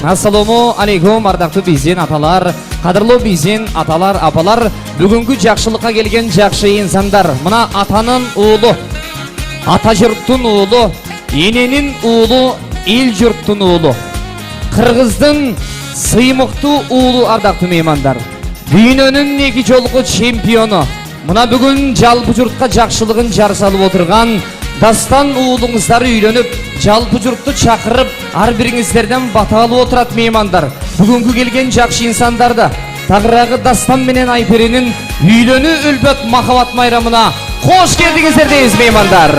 Assalomu alaykum ardaqlı bizin atalar, qadırlı bizin atalar, apalar, бүгінгі жақшылыққа келген жақшы insanlar. Мына атанın oğlu, ата жұрттың oğlu, ененің oğlu, ел жұрттың oğlu, Қырғыздың сыймықты oğlu ардaqlı меймандар. Дүйнөнің екі жолғы чемпионы. Мына бүгін жалпы жұртқа жақшылығын жар салып отырған Дастан уылыңыздар үйленіп, жалпы жұртты шақырып, ар біріңіздерден бата алып отырат меймандар. Бүгінгі келген жақшы инсандарды тағырағы Дастан менен Айперенің үйлену үлбөт махаббат майрамына қош келдіңіздер дейіз меймандар.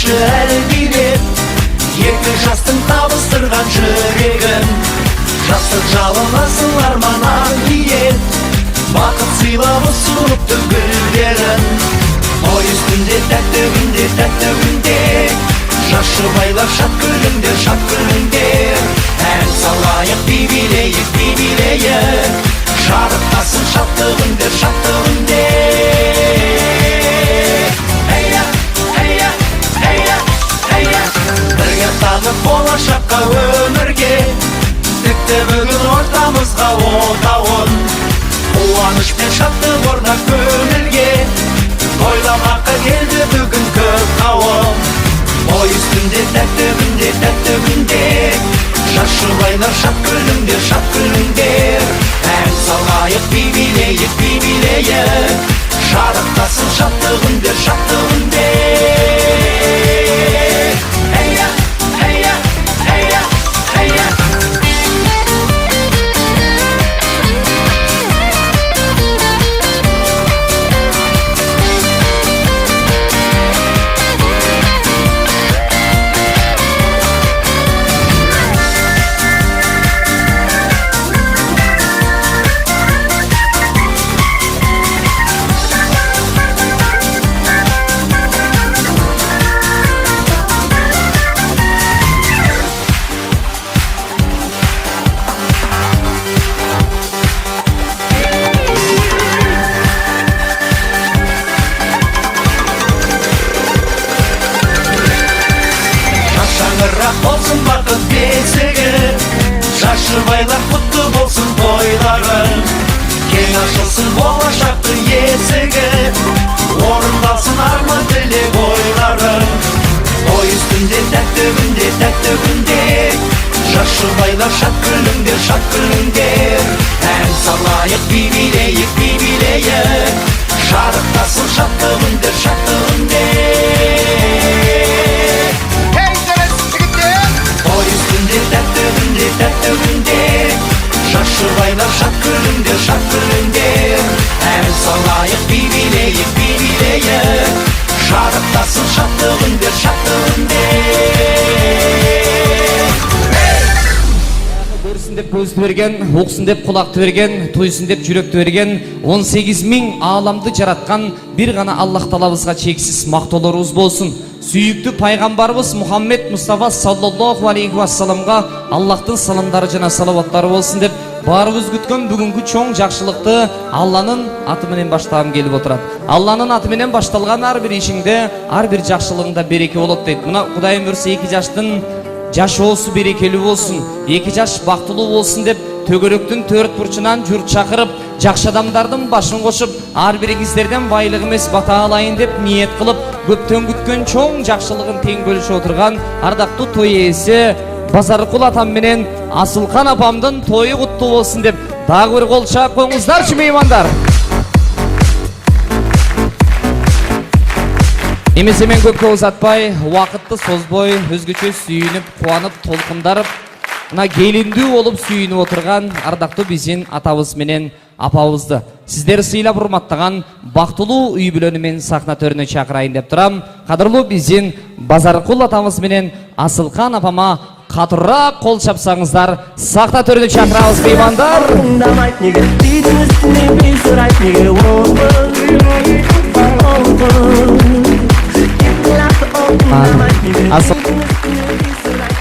Әлбилеп, екі жастың табыстырған жүрегін, жастық жалынасың арманан ие, бақыт сыйлап ұсыныпты гүлдерін. Той үстінде тәтті күнде, жас жұбайлар шат күліңдер, ән салайық би-билейік, жарықтасын шаттығыңдер. Болашаққа өмірге тікті бүгін ортамызға отауын, қуаныш пен шаттық орнап көңілге, тойламаққа келді бүгін көп қауым. Той үстінде тәтті күнде, жас жұбайлар шат күліңдер. Şarıktasın şattığın der, şattığın der. Heya, heya, heya, heya. Şaşаңырақ болсын бақыт бесігі, шашыбайлар құтты болсын тойлары, кең ашылсын болашақтың есігі, орындалсын арман тілек ойлары. Той үстінде тәтті күнде, шашыбайлар шат күліңдер, шат күліңдер. Ән салайық, би билейік, шарықтасын шаттығын дер, шаттығын дер. Тәтті күнде, шашыбайлар шат күліңдер, шат күліңдер. Ән салайық, би билейік, шарықтасын шаттығын дер, шаттығын дер. Көрсін деп көзді берген, оқсын деп құлақты берген, тойсын деп жүректі берген, 18 мың аламды жаратқан бір ғана Аллах талабызға чексіз мақтауларыңыз болсын. Сүйікті пайғамбарымыз Мұхаммед Мұстафа саллаллаху алейхи вассаламға Аллахтың саламдары жана салауаттары болсын деп барыбыз күткен бүгінгі чоң жақшылықты Алланың атыменен баштағым келіп отырады. Алланың атыменен башталған ар бір ішіңде, ар бір жақшылығында береке болады дейді. Мына Құдайым берсе 2 жаштың жашоосу берекелі болсын, 2 жаш бақтылы болсын деп төгөрөктің 4 бұрышынан жұрт шақырып, жақшы адамдардың башын қошып, ар біріңіздерден байлық емес бата алайын деп ниет қылып, көптен күткен чоң жақшылығын тең бөлішіп отырған ардақты той иесі Базарқұл атам менен Асылхан апамдың тойы құтты болсын деп дағы бір қол шақ қойыңыздаршы меймандар. Немесе мен көпке ұзатпай, уақытты созбой, өзгөчө сүйініп, қуанып, толқындарып, мына келінді болып сүйініп отырған ардақты бізден атабыз менен апабызды сіздер сыйлап урматтаган бактылуу үй бүлөнү мен сахна төрүнө чакырайын деп турам. Кадырлуу биздин Базаркул атабыз менен Асылхан апама катырраак кол чапсаңыздар, сахна төрүнө чакырабыз меймандар.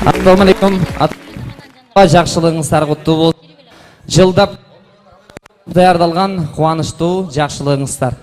Ассалаумалейкум. Жакшылыгыңыздар куттуу болсун. Жылдап даярдалган кубанычтуу жакшылыгыңыздар.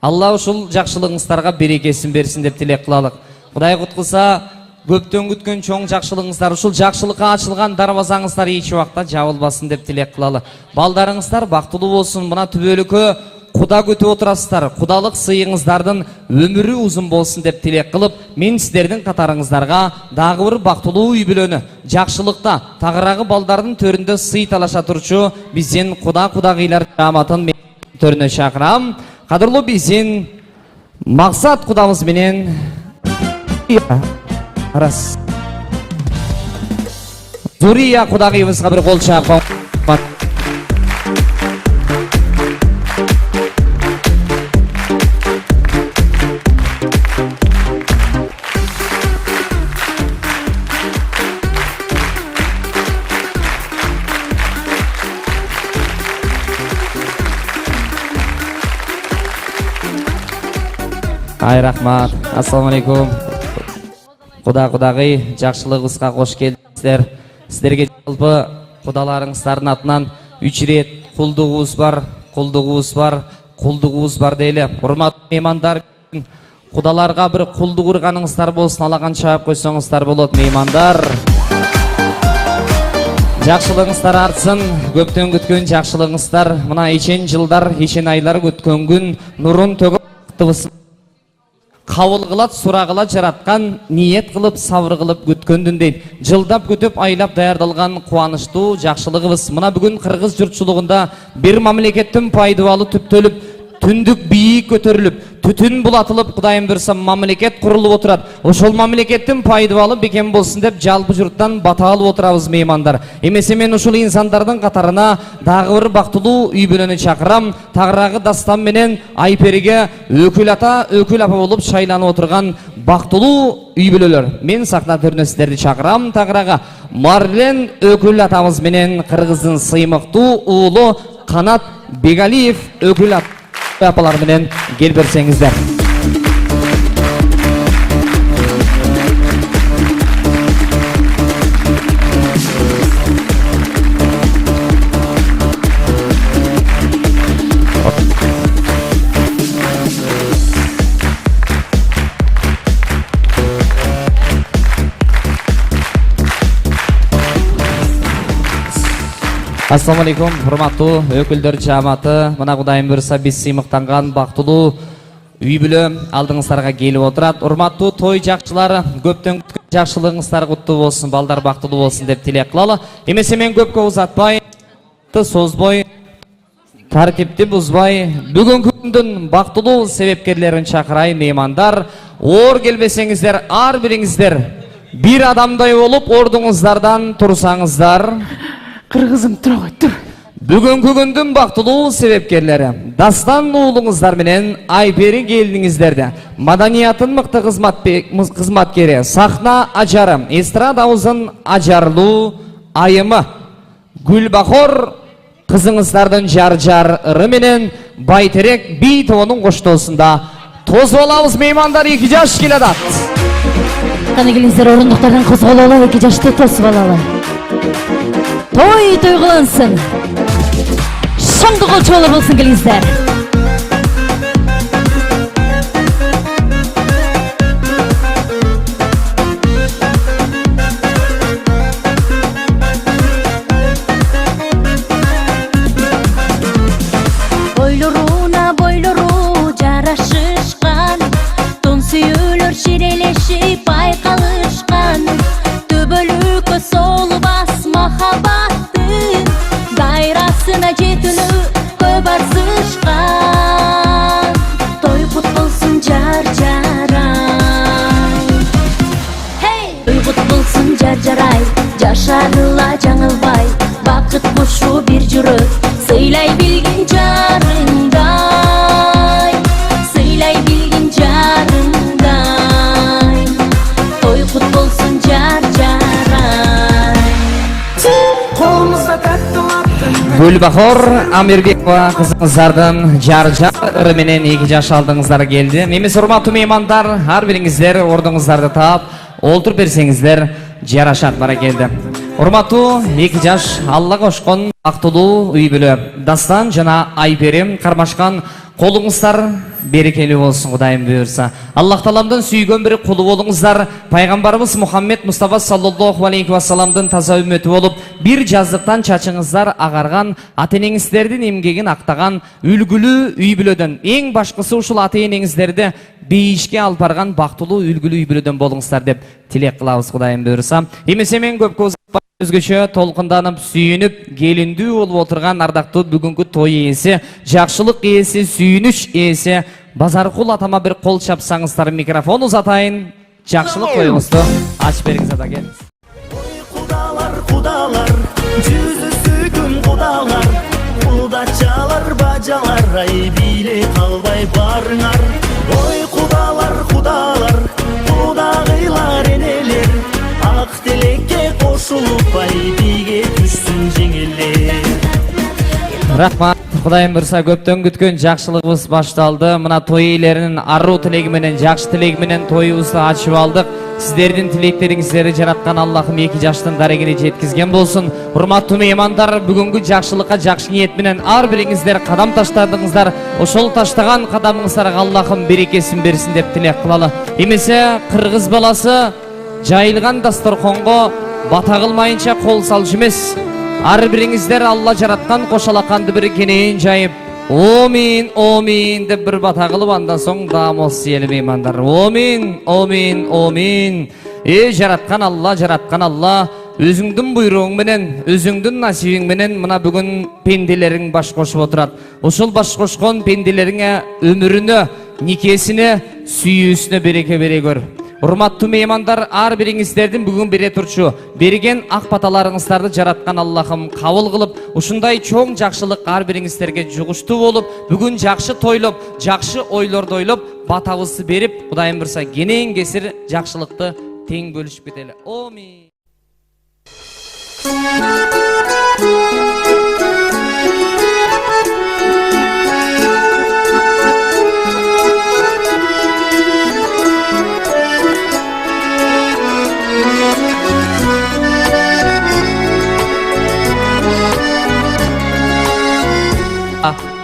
Алла ушул жакшылыгыңыздарга берекесин берсин деп тилек кылалык. Кудай куткуса, көптөн күткөн чоң жакшылыгыңыздар, ушул жакшылыкка ачылган дарбазаңыздар эч убакта жабылбасын деп тилек кылалы. Балдарыңыздар бактылуу болсун. Мына түбөлүккө Куда күтүп отурасыздар. Кудалык сыйыңыздардын өмүрү узун болсун деп тилек кылып, мен сиздердин катарыңыздарга дагы бир бактылуу үй бүлөнү жакшылыкта тагырагы балдардын төрүндө сый талаша турчу биздин кудагыйлар жамаатын төрүнө чакырам. Кадырлуу биздин Максат кудабыз менен Арас Зурия кудагыйыбызга бир кол чапкан. Ай рахмат. Ассалаумалейкум. Кудагый жакшылыгыбызга кош келдиңиздер. Сиздерге жалпы кудаларыңыздардын атынан 3 рет кулдугубуз бар дейле. Урматтуу меймандар, кудаларга бир кулдук урганыңыздар болсун, алаган чаап койсоңуздар болот меймандар. Жакшылыгыңыздар артсын, көптөн күткөн жакшылыгыңыздар, мына ичен жылдар, ичен айлар күткөн күн нурун төгүп кабыл кылат, сурагыла жараткан, ниет кылып, сабыр кылып күткөндүн дейт. Жылдап күтүп, айлап даярдалган кубанычтуу жакшылыгыбыз. Мына бүгүн кыргыз журтчулугунда бир мамлекеттин пайдыбалы түптөлүп, түндүк бийик көтөрүлүп, түтүн булатылып, Кудайым буйрса мамлекет курулуп отурат. Ошол мамлекеттин пайдабалы бекем болсун деп жалпы журттан бата алып отурабыз меймандар. Эмесе мен ушул инсандардын катарына дагы бир бактылуу үй бүлөнү чакырам. Тагыраагы Дастан менен Айпериге өкүл ата, өкүл апа болуп шайланып отурган бактылуу үй бүлөлөр. Мен сахна төрүнө сиздерди чакырам. Тагыраага Марлен өкүл атабыз менен Кыргыздын сыймыктуу уулу Канат Бегалиев өкүл апалар менен кел берсеңиздер. Ассаламу алейкум, урматтуу өкүлдөр жамааты. Мына Кудайым буйрса биз сыймыктанган бактылуу үй бүлө алдыңыздарга келип отурат. Урматтуу той жакчылары, көптөн күткөн жакшылыгыңыздар куттуу болсун, балдар бактылуу болсун деп тилек кылалы. Эмесе мен көпкө узатпай, созбой, тартипти бузбай, бүгүнкү күндүн бактылуу себепкерлерин чакырайын меймандар. Оор келбесеңиздер, ар бириңиздер бир адамдай болуп ордуңуздардан турсаңыздар. Кыргызым тура тур. Бүгүнкү күндүн бактылуу себепкерлери Дастан уулуңуздар менен Айпери келиниңиздерди. Маданиятын мыкты кызматкери, сахна ажары, эстрадабыздын ажарлуу айымы Гүлбахор кызыңыздардын жар-жары менен Байтерек би тобунун коштоосунда тосуп алабыз меймандар. 2 жаш келатат. Кана келиңиздер, орундуктардан козгололу, 2 жашты тосуп алалы. Той кылынсын. Шаңды колчолор болсун келиңиздер. Бойлору жарашышкан, тон сүйүүлөр ширелешип байкалышкан, төбөлүккө солбас махаббаттын дайрасына жетүүнү көп арзышкан. Той кут болсун жар-жарай, той кут болсун жар-жарай, жашарыла жаңылбай, бакыт кушу бир жүрөк, сыйлай билген жарыңдай, сыйлай билген жарыңдай. Той кут болсун жар-жарай. Гүлбахор Амирбекова кызыңыздардын жар-жары менен 2 жаш алдыңыздар келди. Эмес урматтуу меймандар, ар бириңиздер ордуңуздарды таап олтуруп берсеңиздер жарашат. Баракелди. Урматтуу 2 жаш Алла кошкон бактылуу үй бүлө Дастан жана Айперим кармашкан колуңуздар берекелүү болсун Кудайым буйрса. Аллах Тааламдын сүйгөн бир кулу болуңуздар. Пайгамбарыбыз Мухаммед Мустафа саллаллаху алейхи вассаламдын таза үммөтү болуп, бир жаздыктан чачыңыздар агарган, ата-энеңиздердин эмгегин актаган үлгүлүү үй бүлөдөн, эң башкысы ушул ата-энеңиздерди бейишке алып барган бактылуу үлгүлүү үй бүлөдөн болуңуздар деп тилек кылабыз Кудайым буйрса. Эмесе мен көпкө узатпай өзгөчө толкунданып сүйүнүп келиндүү болуп отурган ардактуу бүгүнкү той ээси, жакшылык ээси, сүйүнүч ээси Базаркул атама бир кол чапсаңыздар, микрофон узатайын. Жакшылык тоюңузду ачып бериңиз ата, келиңиз. Кудалар, жүзү сүйкүм кудалар, кудачалар, бажалар, ай бийле калбай барыңар. Ой кудалар, кудагыйлар энелер, ак тилекке кошулуп ай биге түшсүн жеңелер. Рахмат. Кудайым буйрса көптөн күткөн жакшылыгыбыз башталды. Мына той ээлеринин аруу тилеги менен, жакшы тилеги менен тоюбузду ачып алдык. Сиздердин тилектериңиздерди жараткан Аллахым 2 жаштын дарегине жеткизген болсун. Урматтуу меймандар, бүгүнкү жакшылыкка жакшы ниет менен ар бириңиздер кадам таштадыңыздар. Ошол таштаган кадамыңыздарга Аллахым берекесин берсин деп тилек кылалы. Эмесе кыргыз баласы жайылган дасторконго бата кылмайынча кол салчу эмес. Ар бириңиздер Алла жараткан кошалаканды бир кенейин жайып, омин, омин деп бир бата кылып, андан соң дамос сиели меймандар. Омин, омин, омин. Жараткан Алла өзүңдүн буйругуң менен, өзүңдүн насибиң менен мына бүгүн пенделериң баш кошуп отурат. Ошол баш кошкон пенделериңе өмүрүнө, никесине, сүйүүсүнө береке бере көр. Урматтуу меймандар, ар бириңиздердин бүгүн бере турчу берген ак баталарыңыздарды жараткан Аллахым кабыл кылып, ушундай чоң жакшылык ар бириңиздерге жугуштуу болуп, бүгүн жакшы тойлоп, жакшы ойлорду ойлоп, батабызды берип, Кудайым бурса кенен кесир жакшылыкты тең бөлүшүп кетели. Амин.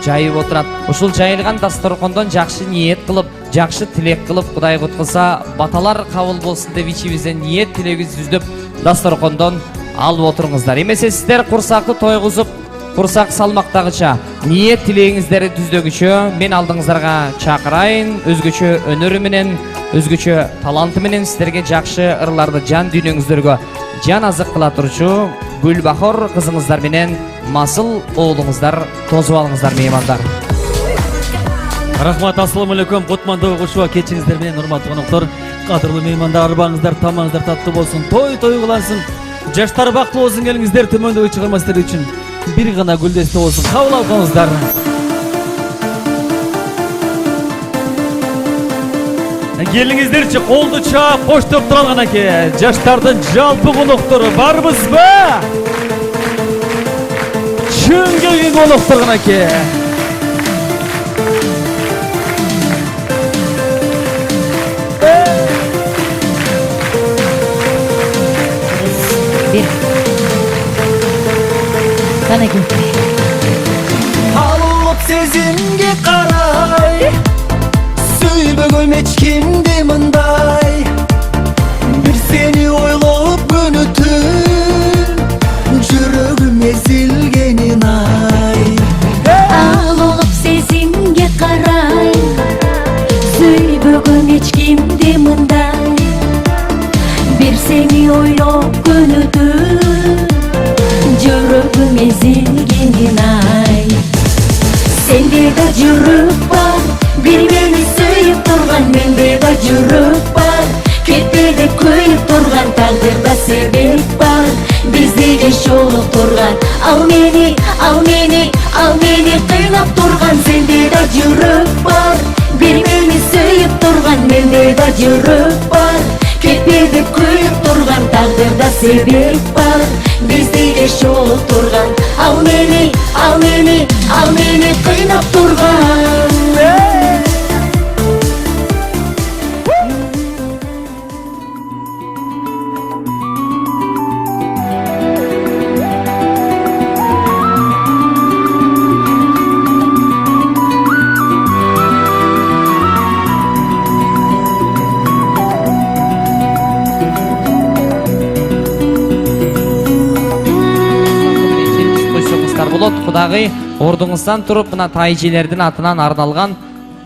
Жайып отурат. Ушул жайылган дасторкондон жакшы ниет кылып, жакшы тилек кылып, Кудай куткузса, баталар кабыл болсун деп ичибизден ниет тилегибизди түздөп, дасторкондон алып отуруңуздар. Эмесе сиздер курсакты тойгузуп, курсак салмактагыча ниет тилегиңиздерди түздөгүчө мен алдыңыздарга чакырайын, өзгөчө өнөрү менен, өзгөчө таланты менен сиздерге жакшы ырларды жан дүйнөңүздөргө жан азык кыла турчу Гүлбахор кызыңыздар менен Масыл оолуңуздар тозуп алыңыздар меймандар. Рахмат, ассаламу алейкум. Кутмандуу кушуа кечиңиздер менен урматтуу коноктор, кадырлуу меймандар, арбаңыздар, тамагыңыздар таттуу болсун, той кылансын. Жаштар бактылуу болсун, келиңиздер төмөндөгү чыгарма сиздер үчүн бир гана гүлдестө болсун. Кабыл алыңыздар. Келиңиздерчи, колду чаап коштоп турган аке. Жаштардын жалпы коноктору барбызбы? Чын келген коноктору аке. Канеке. Алып сезимге карай, сүйбөгөм эч кимди мындай. Бир сени ойлоп күнү түн, жүрөгүм эзилгенин ай. Алып сезимге карай, сүйбөгөм эч кимди мындай. Бир сени ойлоп күнү түн, жүрөгүм эзилгенин ай. Сенде да жүрөк бар, бир мени сүйүп турган, менде да жүрөк бар. Кетпеде күйүп турган, тагдырда себеп бар, бизди кеш жолуктурган. Ал мени кыйнап турган, сенде да жүрөк бар, бир мени сүйүп турган, менде да жүрөк бар. Кетпеде күйүп турган, тагдырда себеп бар, бизди кеш жолуктурган. Ал мени кыйнап турган. Кудагый ордуңуздан туруп мына тайжелердин атынан арналган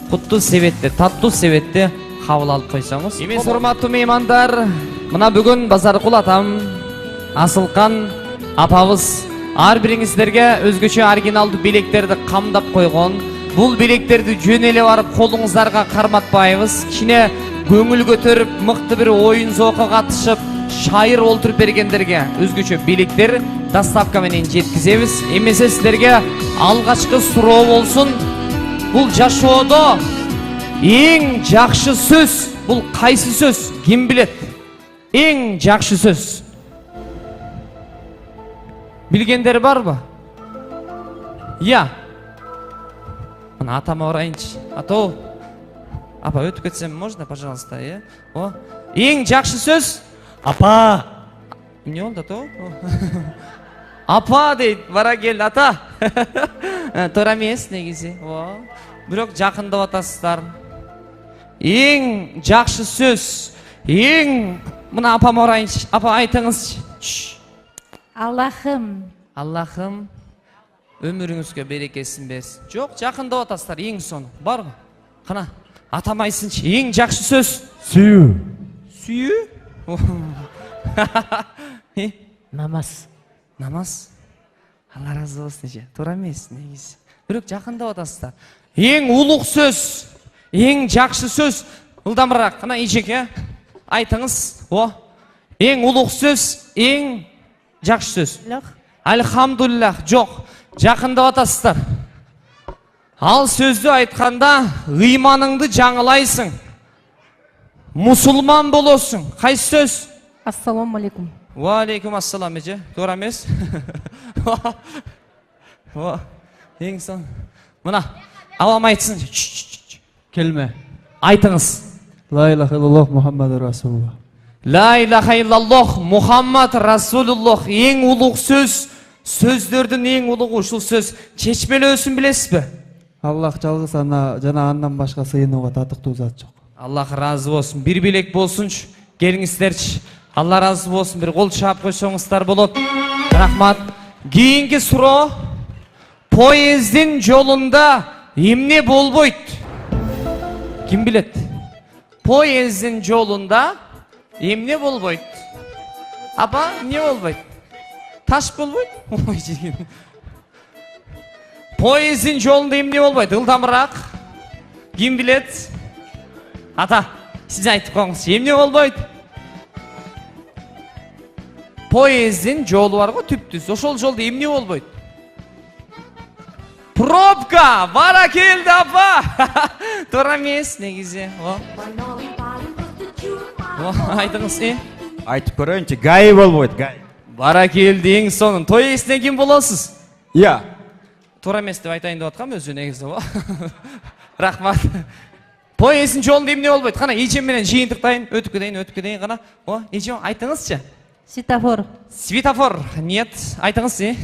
куттуу себетти, таттуу себетти кабыл алып койсоңуз. Эмес урматтуу меймандар, мына бүгүн Базаркул атам, Асылкан апабыз ар бириңиздерге өзгөчө оригиналдуу белектерди камдап койгон. Бул белектерди жөн эле барып колуңуздарга карматпайбыз. Кичине көңүл көтөрүп, мыкты бир оюн зоокко катышып, шайыр олтуруп бергендерге өзгөчө белектер доставка менен жеткизебиз. Эмесе силерге алгачкы суроо болсун. Бул жашоодо эң жакшы сөз бул кайсы сөз? Ким билет? Эң жакшы сөз. Билгендер барбы? Я. Мына атама орайынчы. Ато. Апа, өтүп кетсем можно, пожалуйста, э? О, эң жакшы сөз? Апа. Не болду, то? Апа дейт, бара кел, ата. Туура эмес негизи. Бирок жакындап атасыздар. Эң жакшы сөз. Эң мына апама орайынчы. Апа, айтыңызчы. Аллахым өмүрүңүзгө берекесин берсин. Жок, жакындап атасыздар, эң сону. Барбы? Кана, атам айтсынчы, эң жакшы сөз. Сүйүү. Сүйүү? Намаз. Намаз. Алла разы болсын эже. Туура эмес негизи. Бирок жакындап атасыздар. Эң улуг сөз, эң жакшы сөз. Ылдамыраак кана эжеке айтыңыз. Эң улуг сөз, эң жакшы сөз. Альхамдулиллах. Жок, жакындап атасыздар. Ал сөздү айтканда ыйманыңды жаңылайсың. Мусулман болосуң. Кайсы сөз? Ассаламу алейкум. Ва алейкум ассалам эже. Туура эмес? Эң сон. Мына авам айтсын. Келме. Айтыңыз. Ла илаха иллаллах Мухаммаду Расулуллах. Ла илаха иллаллах Мухаммад Расулуллах. Ең улуг сөз. Сөздөрдүн ең улугу ушул сөз. Чечмелөөсүн билесизби? Аллах жалгыз жана андан башка сыйынууга татыктуу зат жок. Аллах разы болсын. Бир билек болсунчу. Келиңиздерчи. Алла разы болсын. Бир кол чаап койсоңуздар болот. Рахмат. Кийинки суроо. Поездин жолунда эмне болбойт? Ким билет? Поездин жолунда эмне болбойт? Апа, эмне болбойт? Таш болбойт? Поездин жолунда эмне болбойт? Ылдамыраак. Ким билет? Ата, сиз айтып коюңуз. Эмне болбойт? Поездин жолу бар го түптүз. Ошол жолдо эмне болбойт? Пробка! Бара келди апа! Туура эмес негизи. Айтыңыз, Айтып көрөйүнчү, гай болбойт, гай. Бара келди эң сонун. Той эсине ким болосуз? Иә. Туура эмес деп айтайын деп аткам өзү негизи. Рахмат. Поездин жолунда эмне болбойт? Кана эжем менен жыйынтыктайын, өтүп кетейин кана. Эжем айтыңызчы. Светофор. Светофор. Нет, айтыңыз,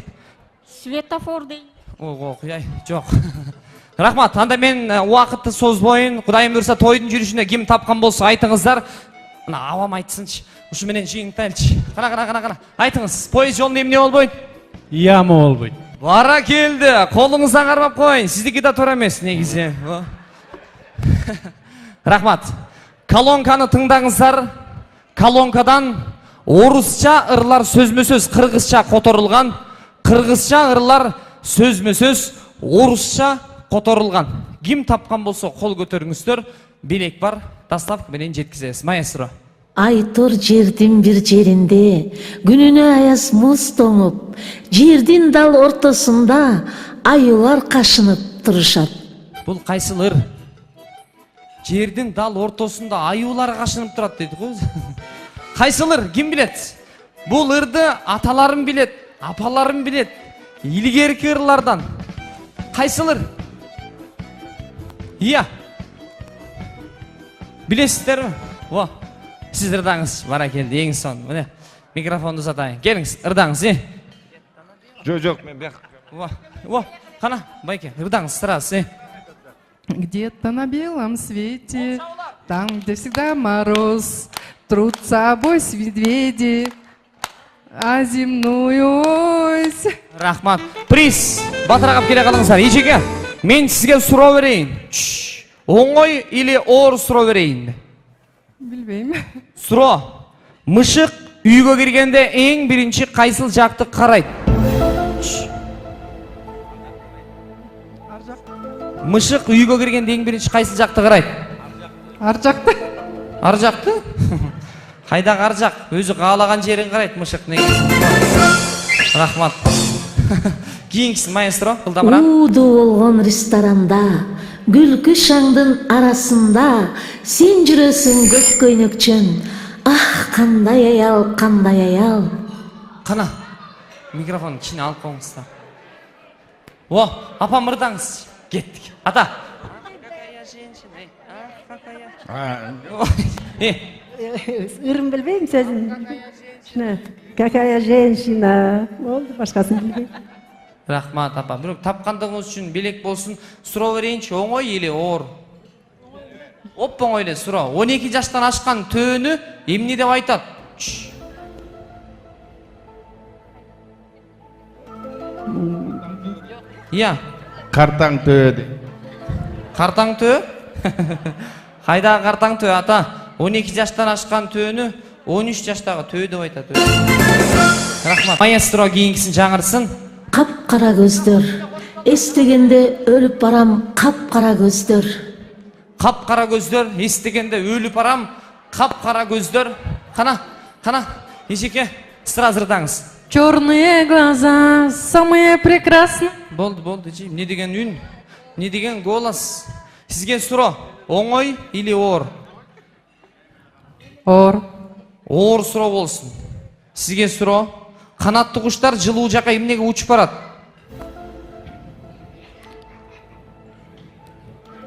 Светофор дейм. Куяй, жок. Рахмат, анда мен убакытты созбойын. Кудайым буйрса тойдун жүрүшүндө ким тапкан болсо айтыңыздар. Мына авам айтсынчы. Ушу менен жыйынтайлычы. Кана. Айтыңыз, поезд жолунда эмне болбойт? Яма болбойт. Бара келди. Колуңуздан кармап коюн. Сиздики да туура эмес негизи. Рахмат. Колонканы тыңдаңыздар. Колонкадан орусча ырлар сөзмө-сөз кыргызча которулган. Кыргызча ырлар сөзмө-сөз орусча которулган. Ким тапкан болсо кол көтөрүңүздөр. Билек бар. Доставка менен жеткизесиз. Маэстро. Ай тур жердин бир жеринде, күнүнө аяз муз тоңуп, жердин дал ортосунда аюлар кашынып турушат. Бул кайсыл ыр? Жердин дал ортосунда аюлар кашынып турат дейт го. Кайсыл ыр? Ким билет? Бул ырды аталарым билет, апаларым билет. Илгерки ырлардан. Кайсыл ыр? Ия. Билесиздерби? Сиз ырдаңыз. Бара келди эң сон. Мына микрофонду сатайын. Келиңиз, ырдаңыз, Жок, мен бияк. Кана, байке, ырдаңыз сразу, Где-то на белом свете, там, где всегда мороз, трутся обось медведи, а земную ось. Рахмат. Приз. Батырагап келе калыңыздар. Эжеке, мен сизге суроо берейин. Оңой или оор суроо берейин? Билбейм. Суроо. Мышык үйгө киргенде эң биринчи кайсыл жакты карайт? Мышык үйгө киргенде эң биринчи кайсыл жакты карайт? Ар жакты. Ар жакты? Кайдагы ар жак? Өзү каалаган жерин карайт мышык негизи. Рахмат. Кийинкиси маэстро, ылдамыраак. Ууду болгон ресторанда, күлкү шаңдын арасында, сен жүрөсүң көк көйнөкчөн. Ах, кандай аял, кандай аял. Кана, микрофон кичине алып коюңуздар. Апам ырдаңыз. Кеттик. Ата. Ырым билбейм сөзүн. Какая женщина. Болду, башкасын билбейм. Рахмат апа. Бирок тапкандыгыңыз үчүн белек болсун. Суроо берейинчи, оңой или оор? Оп оңой эле суроо. 12 жаштан ашкан төөнү эмне деп айтат? Ия. Картаң төөдү. Картаң төө? Кайдагы картаң төө ата? 12 жаштан ашкан төөнү 13 жаштагы төө деп айтат. Рахмат. Маэстро кийинкисин жаңыртсын. Капкара көздөр, эстегенде өлүп барам, капкара көздөр. Капкара көздөр, естігенде өліп барам, капкара көздөр. Қана, ешеке, сразу ырдаңыз. Черные глаза, самые прекрасные. Болды, жейм. Не деген үн, не деген голос. Сізге сұро, оңой или оор? Ор. Оор сұро болсын. Сізге сұро, қанатты құштар жылу жаққа емнеге ұшып барады?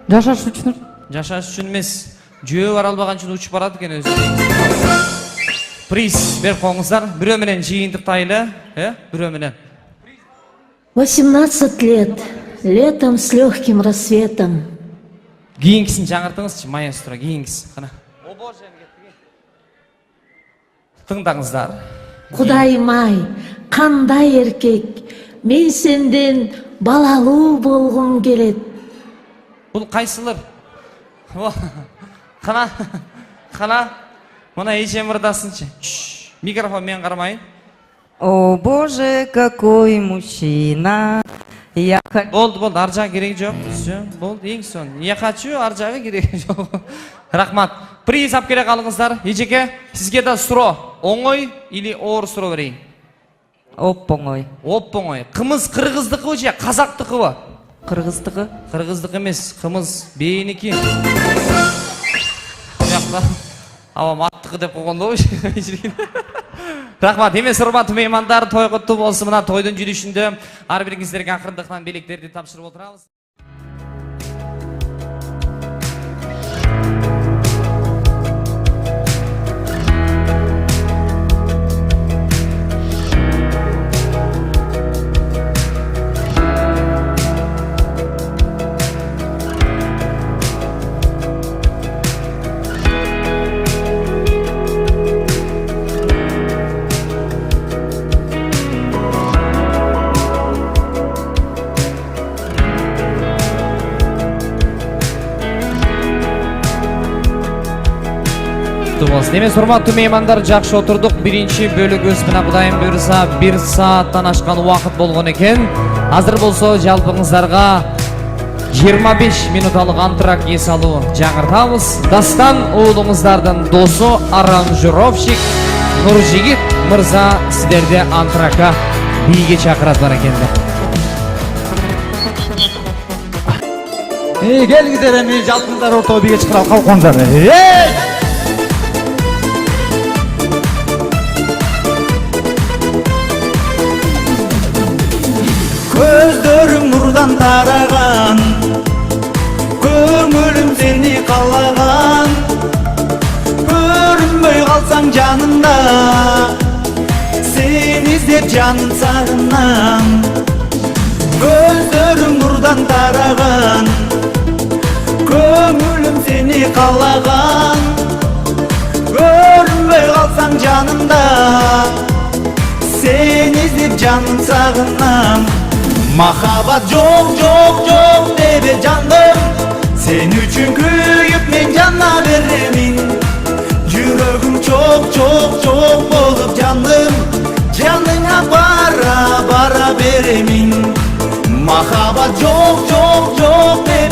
Жашаш үчүн. Жашаш үшін емес, жүйе бар албаған үшін ұшып барады екен өзі. Приз беріп қоңыздар, бір өмінен жиынтықтайлы, бір өмінен. 18 лет, летом с легким рассветом. Кейінгісін жаңыртыңызшы, маэстро, кейінгісін. Қана. Тыңдаңыздар. Кудайым ай, кандай эркек, мен сенден балалуу болгум келет. Бұл қайсылыр? Қана, мұна ешем ырдасыншы. Микрофон мен қармайын. О боже, какой мужчина. Я хочу... Болды, аржа керек жоқ. Болды, ең сон. Я хочу, аржағы керек жоқ. Рахмат. Приз ап керек алыңыздар. Ежеке, сізге да сұро. Оңой или оор сұро берейін? Оп-оңой. Оп-оңой. Қымыз қырғыздықы же, қазақтықы ба? Қырғыздығы? Қырғыздық емес, қымыз бейінікі. Авам аттықы деп қоғанда ғой. Рахмат, емес ұрбаты меймандар, той құтты болсын. Мына тойдың жүрішінде ар біріңіздерге ақырындықтан белектерді тапшырып отырамыз. Демес урматтуу меймандар, жакшы отурдук. Биринчи бөлүгүбүз менен Кудайым буйруса 1 сааттан ашкан убакыт болгон экен. Азыр болсо жалпыңыздарга 25 минуталык антракт эс алуу жаңыртабыз. Дастан уулуңуздардын досу, аранжировщик Нуржигит мырза сиздерди антракка бийге чакырат бар экенди. Келиңиздер, эми жалпыңыздар ортого бийге чакырып калкыңыздар. Көздөрүң нурдан тараган, көңүлүм сени каалаган. Көрүнбөй калсаң жанымда, сени издеп жаным сагынам. Көздөрүң нурдан тараган, көңүлүм сени каалаган. Көрүнбөй калсаң жанымда, сени издеп жаным сагынам. Махаббат жоқ дебе жандым, сен үчүн күйүп мен жана беремин. Жүрөгүм чок болуп жандым, жаныңа бара беремин. Махаббат жоқ дебе